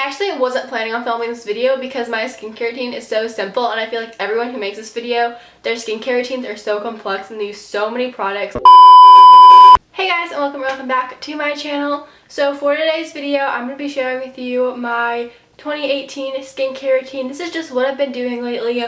I actually wasn't planning on filming this video because my skincare routine is so simple, and I feel like everyone who makes this video, their skincare routines are so complex and they use so many products. Hey guys, and welcome back to my channel. So for today's video, I'm going to be sharing with you my 2018 skincare routine. This is just what I've been doing lately,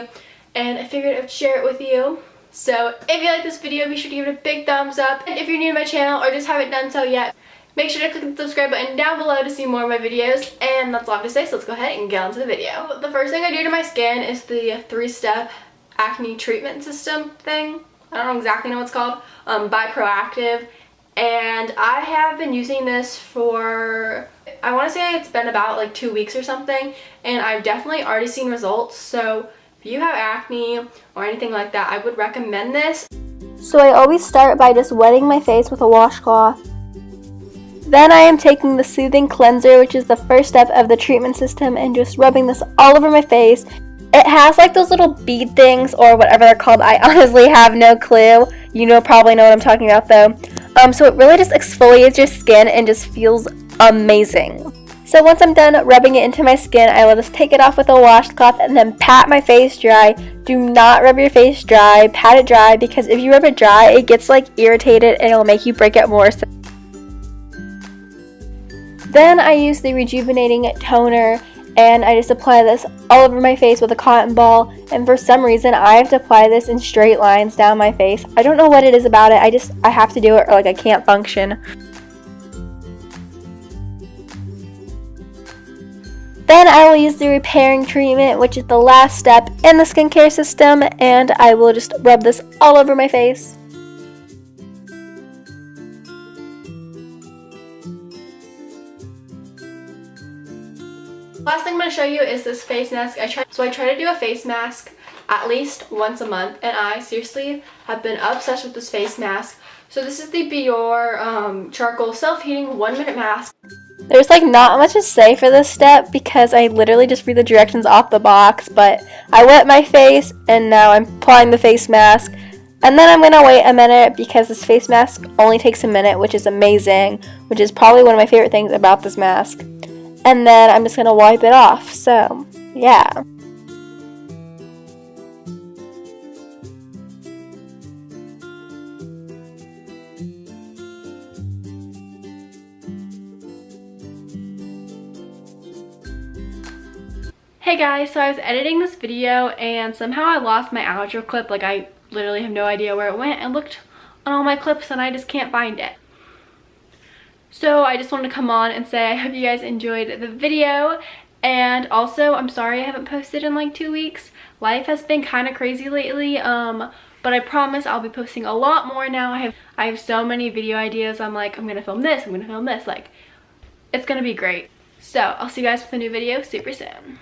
and I figured I'd share it with you. So if you like this video, be sure to give it a big thumbs up. And if you're new to my channel or just haven't done so yet, make sure to click the subscribe button down below to see more of my videos. And that's all I have to say, so let's go ahead and get on to the video. The first thing I do to my skin is the 3-step acne treatment system thing. I don't exactly know what it's called. By Proactive. And I have been using this for, I want to say it's been about like 2 weeks or something. And I've definitely already seen results. So if you have acne or anything like that, I would recommend this. So I always start by just wetting my face with a washcloth. Then I am taking the soothing cleanser, which is the first step of the treatment system, and just rubbing this all over my face. It has like those little bead things or whatever they're called. I honestly have no clue. You probably know what I'm talking about though. So it really just exfoliates your skin and just feels amazing. So once I'm done rubbing it into my skin, I will just take it off with a washcloth and then pat my face dry. Do not rub your face dry, pat it dry, because if you rub it dry, it gets like irritated and it'll make you break out more. Then I use the rejuvenating toner and I just apply this all over my face with a cotton ball, and for some reason I have to apply this in straight lines down my face. I don't know what it is about it, I have to do it or like I can't function. Then I will use the repairing treatment, which is the last step in the skincare system, and I will just rub this all over my face. Last thing I'm going to show you is this face mask. I try to do a face mask at least once a month, and I seriously have been obsessed with this face mask. So this is the Biore charcoal self-heating 1-minute mask. There's like not much to say for this step because I literally just read the directions off the box, but I wet my face and now I'm applying the face mask. And then I'm going to wait a minute because this face mask only takes a minute, which is amazing, which is probably one of my favorite things about this mask. And then I'm just going to wipe it off. So, yeah. Hey guys, so I was editing this video and somehow I lost my outro clip. Like, I literally have no idea where it went. I looked on all my clips and I just can't find it. So I just wanted to come on and say I hope you guys enjoyed the video, and also I'm sorry I haven't posted in like 2 weeks. Life has been kind of crazy lately, but I promise I'll be posting a lot more now. I have so many video ideas. I'm like, I'm gonna film this, I'm gonna film this, like it's gonna be great. So I'll see you guys with a new video super soon.